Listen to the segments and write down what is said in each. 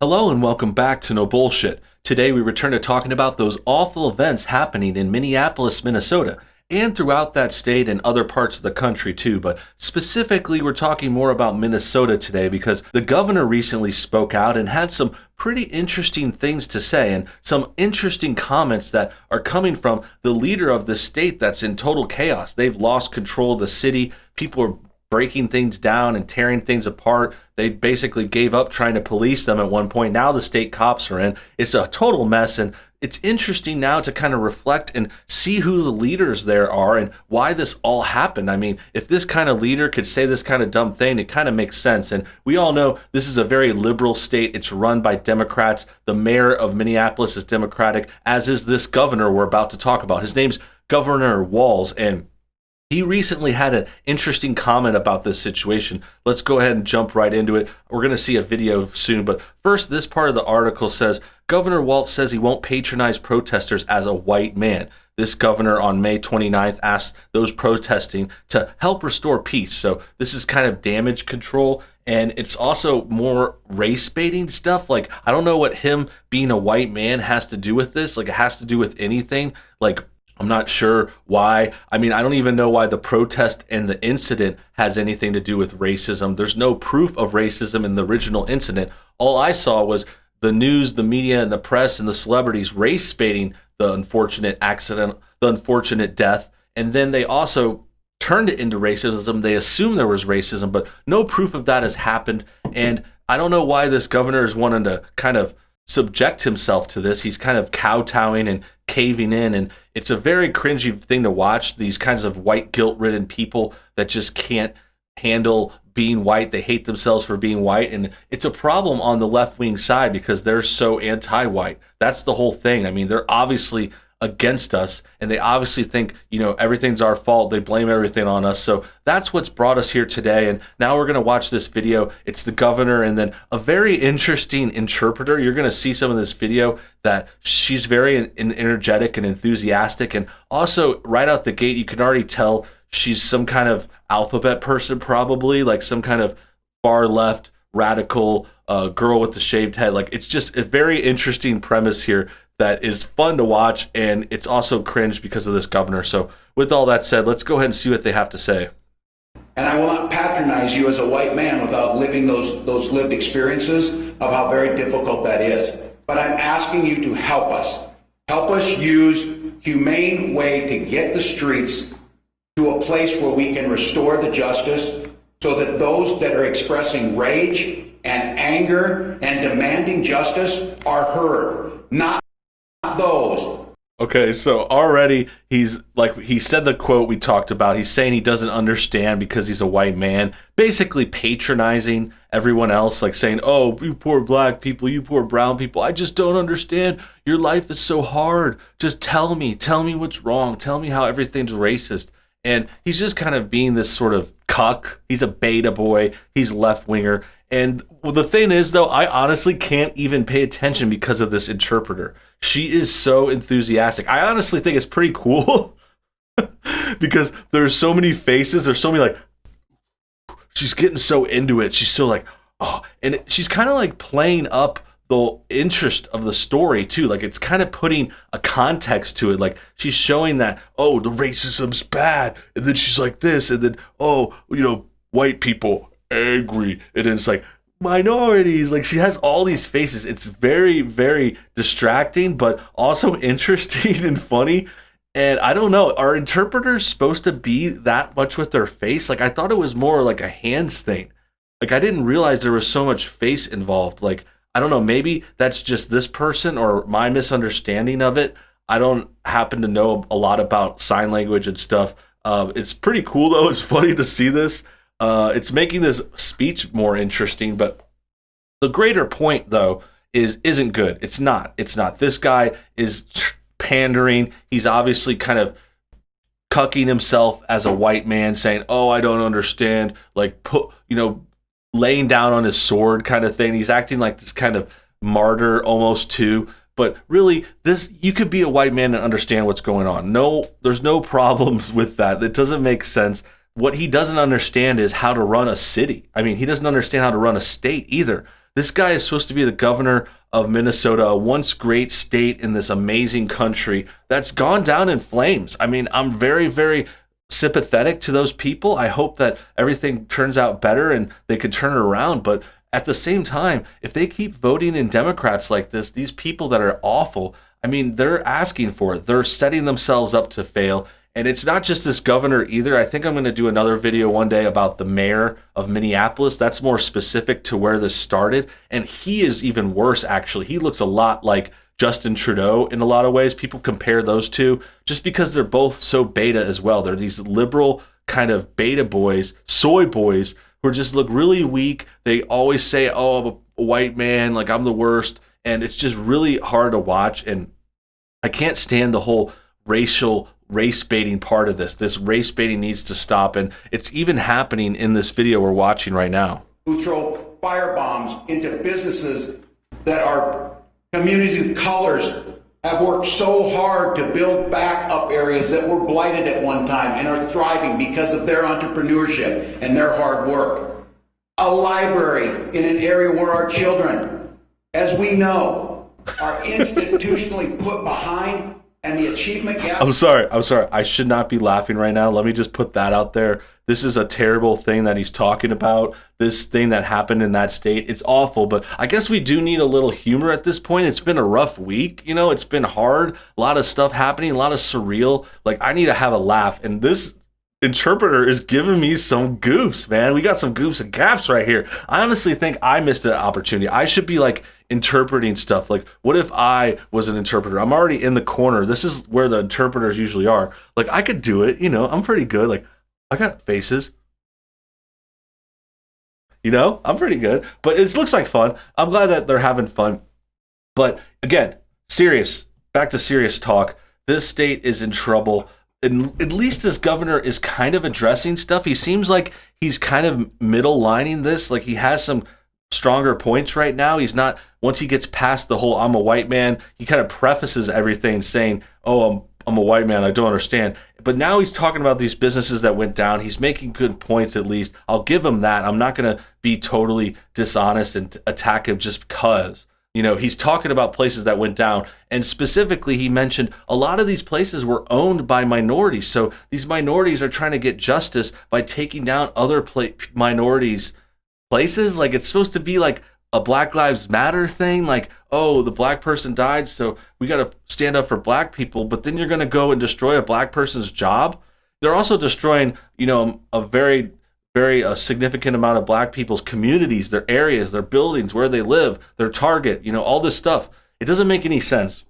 Hello and welcome back to No Bullshit. Today we return to talking about those awful events happening in Minneapolis, Minnesota, and throughout that state and other parts of the country too. But specifically, we're talking more about Minnesota today because the governor recently spoke out and had some pretty interesting things to say and some interesting comments that are coming from the leader of the state that's in total chaos. They've lost control of the city. People are breaking things down and tearing things apart. They basically gave up trying to police them at one point. Now the state cops are in. It's a total mess, and it's interesting now to kind of reflect and see who the leaders there are and why this all happened. I mean, if this kind of leader could say this kind of dumb thing, it kind of makes sense. And we all know this is a very liberal state. It's run by Democrats. The mayor of Minneapolis is Democratic, as is this governor we're about to talk about. His name's Governor Walz, and he recently had an interesting comment about this situation. Let's go ahead and jump right into it. We're going to see a video soon, but first, this part of the article says, Governor Walz says he won't patronize protesters as a white man. This governor on May 29th asked those protesting to help restore peace. So this is kind of damage control, and it's also more race baiting stuff. Like, I don't know what him being a white man has to do with this. Like, it has to do with anything. Like, I'm not sure why. I mean, I don't even know why the protest and the incident has anything to do with racism. There's no proof of racism in the original incident. All I saw was the news, the media, and the press and the celebrities race baiting the unfortunate accident, the unfortunate death. And then they also turned it into racism. They assumed there was racism, but no proof of that has happened. And I don't know why this governor is wanting to kind of subject himself to this. He's kind of kowtowing and caving in, and it's a very cringy thing to watch, these kinds of white guilt-ridden people that just can't handle being white. They hate themselves for being white, and it's a problem on the left-wing side because they're so anti-white. That's the whole thing. I mean, they're obviously against us, and they obviously think, everything's our fault. They blame everything on us. So that's what's brought us here today, and now we're going to watch this video. It's the governor and then a very interesting interpreter. You're going to see some of this video that she's very energetic and enthusiastic, and also right out the gate, you can already tell she's some kind of alphabet person, probably like some kind of far left radical girl with the shaved head. Like, it's just a very interesting premise here that is fun to watch, and it's also cringe because of this governor. So with all that said, let's go ahead and see what they have to say. And I will not patronize you as a white man without living those lived experiences of how very difficult that is. But I'm asking you to help us. Help us use humane way to get the streets to a place where we can restore the justice so that those that are expressing rage and anger and demanding justice are heard, not those. Okay, so already he said the quote we talked about. He's saying he doesn't understand because he's a white man, basically patronizing everyone else, like saying, oh, you poor black people, you poor brown people, I just don't understand. Your life is so hard. Just tell me what's wrong. Tell me how everything's racist. And he's just kind of being this sort of cuck. He's a beta boy. He's left-winger. And the thing is, though, I honestly can't even pay attention because of this interpreter. She is so enthusiastic. I honestly think it's pretty cool because there's so many faces. There's so many, like, she's getting so into it. She's so like, oh, and she's kind of like playing up the interest of the story too. Like, it's kind of putting a context to it. Like, she's showing that, oh, the racism's bad, and then she's like this, and then, oh, white people angry, and then it's like minorities. Like, she has all these faces. It's very, very distracting, but also interesting and funny. And I don't know, are interpreters supposed to be that much with their face? Like, I thought it was more like a hands thing. Like, I didn't realize there was so much face involved. Like, I don't know, maybe that's just this person or my misunderstanding of it. I don't happen to know a lot about sign language and stuff. It's pretty cool, though. It's funny to see this. It's making this speech more interesting, but the greater point, though, isn't good. It's not. This guy is pandering. He's obviously kind of cucking himself as a white man, saying, oh, I don't understand, like, laying down on his sword kind of thing. He's acting like this kind of martyr almost too. But really, you could be a white man and understand what's going on. No, there's no problems with that. It doesn't make sense. What he doesn't understand is how to run a city. I mean, he doesn't understand how to run a state either. This guy is supposed to be the governor of Minnesota, a once great state in this amazing country that's gone down in flames. I mean, I'm very, very sympathetic to those people. I hope that everything turns out better and they can turn it around. But at the same time, if they keep voting in Democrats like this, these people that are awful, I mean, they're asking for it. They're setting themselves up to fail. And it's not just this governor either. I think I'm going to do another video one day about the mayor of Minneapolis. That's more specific to where this started. And he is even worse, actually. He looks a lot like Justin Trudeau in a lot of ways. People compare those two just because they're both so beta as well. They're these liberal kind of beta boys, soy boys, who just look really weak. They always say, oh, I'm a white man, like I'm the worst. And it's just really hard to watch. And I can't stand the whole race baiting part of this. This race baiting needs to stop. And it's even happening in this video we're watching right now. Who throw firebombs into businesses that are communities of colors have worked so hard to build back up areas that were blighted at one time and are thriving because of their entrepreneurship and their hard work. A library in an area where our children, as we know, are institutionally put behind, and the achievement gap. I'm sorry. I should not be laughing right now. Let me just put that out there. This is a terrible thing that he's talking about. This thing that happened in that state. It's awful, but I guess we do need a little humor at this point. It's been a rough week. You know, it's been hard. A lot of stuff happening, a lot of surreal. Like, I need to have a laugh. And this interpreter is giving me some goofs, man. We got some goofs and gaffs right here. I honestly think I missed an opportunity. I should be like interpreting stuff. Like, what if I was an interpreter? I'm already in the corner. This is where the interpreters usually are. Like, I could do it. You know, I'm pretty good. Like, I got faces. You know, I'm pretty good. But it looks like fun. I'm glad that they're having fun. But again, back to serious talk. This state is in trouble. And at least this governor is kind of addressing stuff. He seems like he's kind of middle lining this. Like, he has some stronger points right now. He's not, once he gets past the whole I'm a white man, he kind of prefaces everything saying, oh, I'm a white man, I don't understand. But now he's talking about these businesses that went down. He's making good points, at least. I'll give him that. I'm not going to be totally dishonest and attack him just because. You know, he's talking about places that went down. And specifically, he mentioned a lot of these places were owned by minorities. So these minorities are trying to get justice by taking down other minorities' places. Like, it's supposed to be like a Black Lives Matter thing. Like, oh, the black person died, so we got to stand up for black people. But then you're going to go and destroy a black person's job. They're also destroying, you know, a very significant amount of black people's communities, their areas, their buildings, where they live, their target, you know, all this stuff. It doesn't make any sense.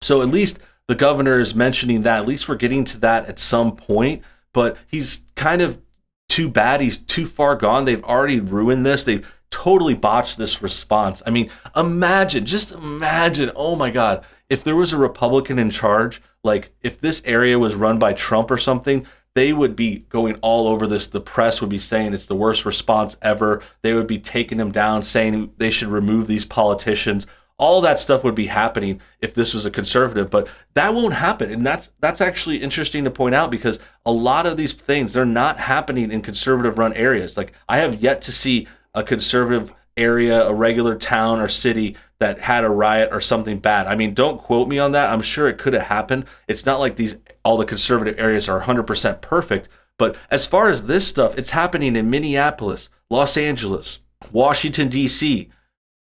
So at least the governor is mentioning that. At least we're getting to that at some point. But he's kind of too bad. He's too far gone. They've already ruined this. They've totally botched this response. I mean, just imagine, oh my God, if there was a Republican in charge, like if this area was run by Trump or something, they would be going all over this. The press would be saying it's the worst response ever. They would be taking him down, saying they should remove these politicians. All that stuff would be happening if this was a conservative, but that won't happen. And that's actually interesting to point out, because a lot of these things, they're not happening in conservative run areas. Like, I have yet to see a conservative area, a regular town or city that had a riot or something bad. I mean, don't quote me on that. I'm sure it could have happened. It's not like all the conservative areas are 100% perfect. But as far as this stuff, it's happening in Minneapolis, Los Angeles, Washington, D.C.,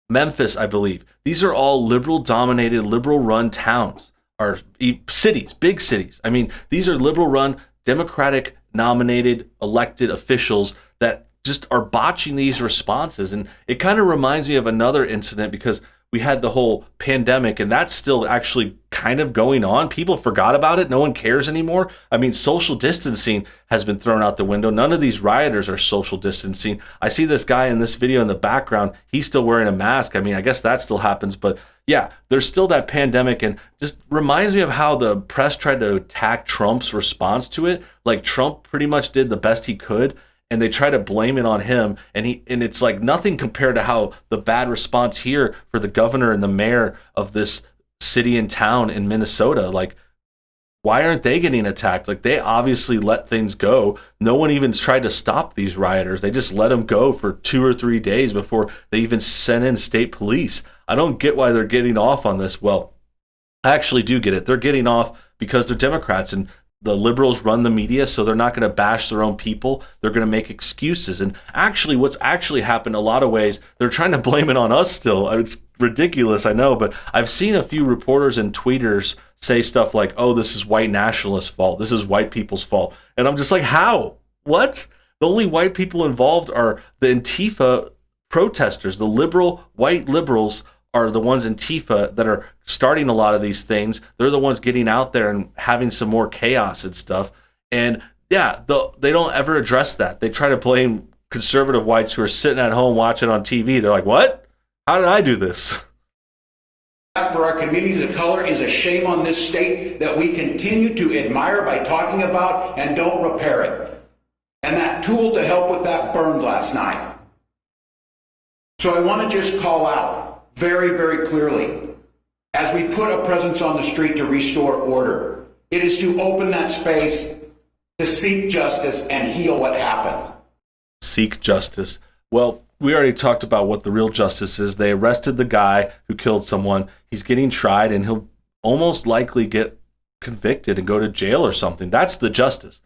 Memphis, I believe. These are all liberal-dominated, liberal-run towns, or cities, big cities. I mean, these are liberal-run, Democratic-nominated, elected officials that just are botching these responses. And it kind of reminds me of another incident, because we had the whole pandemic, and that's still actually kind of going on. People forgot about it. No one cares anymore. I mean, social distancing has been thrown out the window. None of these rioters are social distancing. I see this guy in this video in the background. He's still wearing a mask. I mean, I guess that still happens. But yeah, there's still that pandemic, and just reminds me of how the press tried to attack Trump's response to it. Like, Trump pretty much did the best he could, and they try to blame it on him, and it's like nothing compared to how the bad response here for the governor and the mayor of this city and town in Minnesota. Like, why aren't they getting attacked? Like, they obviously let things go. No one even tried to stop these rioters. They just let them go for 2 or 3 days before they even sent in state police. I don't get why they're getting off on this. Well, I actually do get it. They're getting off because they're Democrats, and the liberals run the media, so they're not going to bash their own people. They're going to make excuses. And actually, what's actually happened in a lot of ways, they're trying to blame it on us still. It's ridiculous, I know, but I've seen a few reporters and tweeters say stuff like, oh, this is white nationalists' fault. This is white people's fault. And I'm just like, how? What? The only white people involved are the Antifa protesters. The liberal, white liberals are the ones in Antifa that are starting a lot of these things. They're the ones getting out there and having some more chaos and stuff. And yeah, they don't ever address that. They try to blame conservative whites who are sitting at home watching on TV. They're like, what? How did I do this? For our communities of color is a shame on this state that we continue to admire by talking about and don't repair it. And that tool to help with that burned last night. So I want to just call out very, very clearly, as we put a presence on the street to restore order, it is to open that space to seek justice and heal what happened. Seek justice. Well, we already talked about what the real justice is. They arrested the guy who killed someone. He's getting tried, and he'll almost likely get convicted and go to jail or something. That's the justice.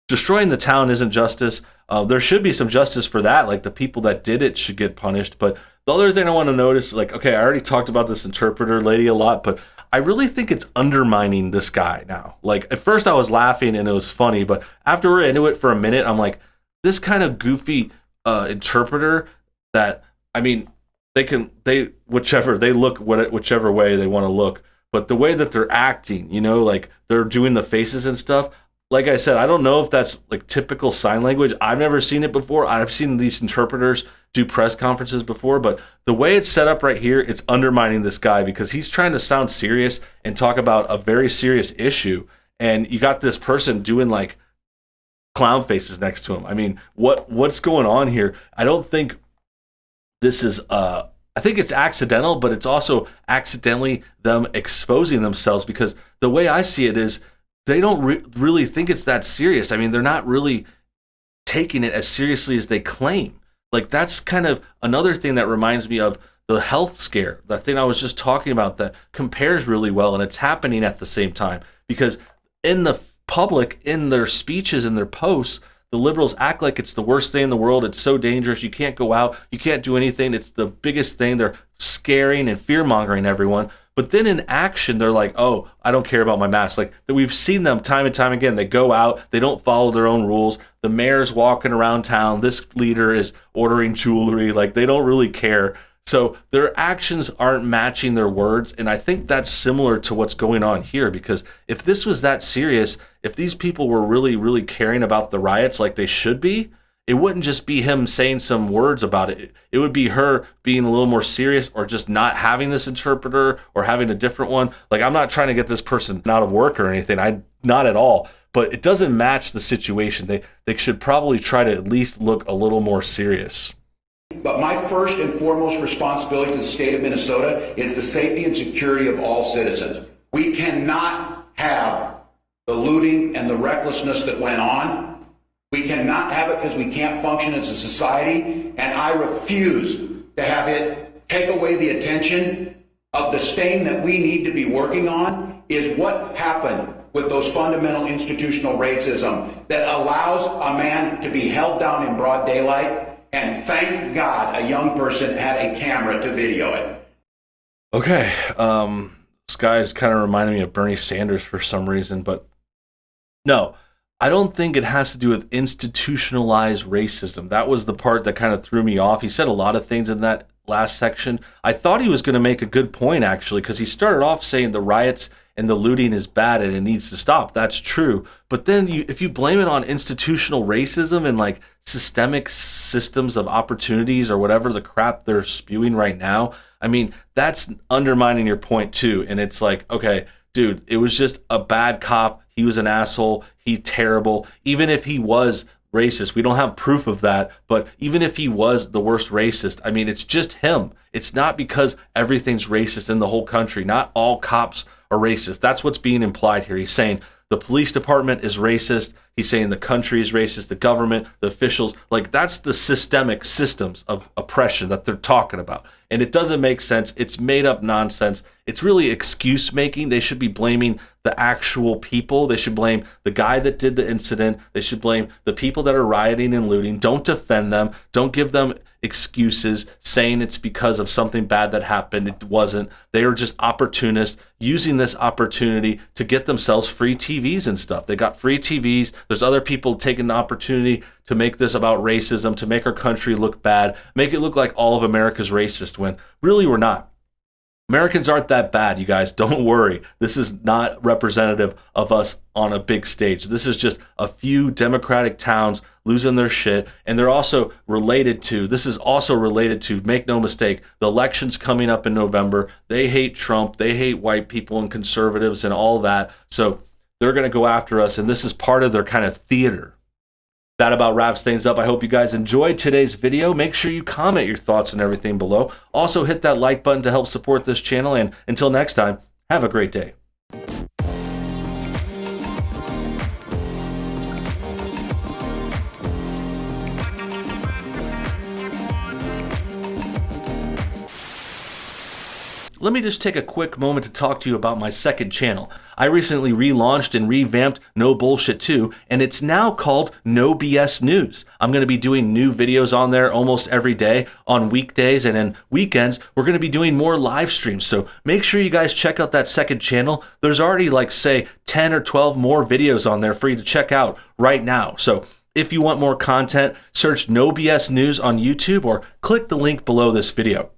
Destroying the town isn't justice. There should be some justice for that. Like, the people that did it should get punished. But the other thing I want to notice, like, okay, I already talked about this interpreter lady a lot, but I really think it's undermining this guy now. Like, at first I was laughing and it was funny, but after we're into it for a minute, I'm like, this kind of goofy interpreter that, I mean, whichever way they want to look, but the way that they're acting, you know, like they're doing the faces and stuff. Like I said, I don't know if that's like typical sign language. I've never seen it before. I've seen these interpreters do press conferences before, but the way it's set up right here, it's undermining this guy because he's trying to sound serious and talk about a very serious issue. And you got this person doing like clown faces next to him. I mean, what's going on here? I don't think this is I think it's accidental, but it's also accidentally them exposing themselves, because the way I see it is they don't really think it's that serious. I mean, they're not really taking it as seriously as they claim. Like, that's kind of another thing that reminds me of the health scare, that thing I was just talking about that compares really well, and it's happening at the same time. Because in the public, in their speeches and their posts, the liberals act like it's the worst thing in the world. It's so dangerous. You can't go out. You can't do anything. It's the biggest thing. They're scaring and fear-mongering everyone. But then in action, they're like, oh, I don't care about my mask. Like, we've seen them time and time again. They go out. They don't follow their own rules. The mayor's walking around town. This leader is ordering jewelry. Like, they don't really care. So their actions aren't matching their words. And I think that's similar to what's going on here, because if this was that serious, if these people were really, really caring about the riots like they should be, it wouldn't just be him saying some words about it. It would be her being a little more serious, or just not having this interpreter, or having a different one. Like, I'm not trying to get this person out of work or anything. Not at all. But it doesn't match the situation. They should probably try to at least look a little more serious. But my first and foremost responsibility to the state of Minnesota is the safety and security of all citizens. We cannot have the looting and the recklessness that went on. We cannot have it because we can't function as a society, and I refuse to have it take away the attention of the stain that we need to be working on, is what happened with those fundamental institutional racism that allows a man to be held down in broad daylight. And thank God a young person had a camera to video it. Okay, this guy is kind of reminding me of Bernie Sanders for some reason, but no, I don't think it has to do with institutionalized racism. That was the part that kind of threw me off. He said a lot of things in that last section. I thought he was going to make a good point, actually, because he started off saying the riots and the looting is bad and it needs to stop. That's true. But then if you blame it on institutional racism and like systemic systems of opportunities or whatever the crap they're spewing right now, I mean, that's undermining your point too. And it's like, okay, dude, it was just a bad cop. He was an asshole. He's terrible. Even if he was racist, we don't have proof of that, but even if he was the worst racist, I mean, it's just him. It's not because everything's racist in the whole country. Not all cops are racist. That's what's being implied here. He's saying the police department is racist. He's saying the country is racist, the government, the officials. Like, that's the systemic systems of oppression that they're talking about. And it doesn't make sense. It's made up nonsense. It's really excuse making. They should be blaming the actual people. They should blame the guy that did the incident. They should blame the people that are rioting and looting. Don't defend them. Don't give them excuses saying it's because of something bad that happened. It wasn't. They are just opportunists using this opportunity to get themselves free TVs and stuff. They got free TVs. There's other people taking the opportunity to make this about racism, to make our country look bad, make it look like all of America's racist, when really we're not. Americans aren't that bad, you guys. Don't worry. This is not representative of us on a big stage. This is just a few Democratic towns losing their shit. And they're also related to, this is also related to, make no mistake, the election's coming up in November. They hate Trump. They hate white people and conservatives and all that. So they're going to go after us. And this is part of their kind of theater. That about wraps things up. I hope you guys enjoyed today's video. Make sure you comment your thoughts and everything below. Also hit that like button to help support this channel. And until next time, have a great day. Let me just take a quick moment to talk to you about my second channel. I recently relaunched and revamped No Bullshit 2, and it's now called NoBS News. I'm going to be doing new videos on there almost every day on weekdays, and then weekends we're going to be doing more live streams. So make sure you guys check out that second channel. There's already like say 10 or 12 more videos on there for you to check out right now. So if you want more content, search NoBS News on YouTube or click the link below this video.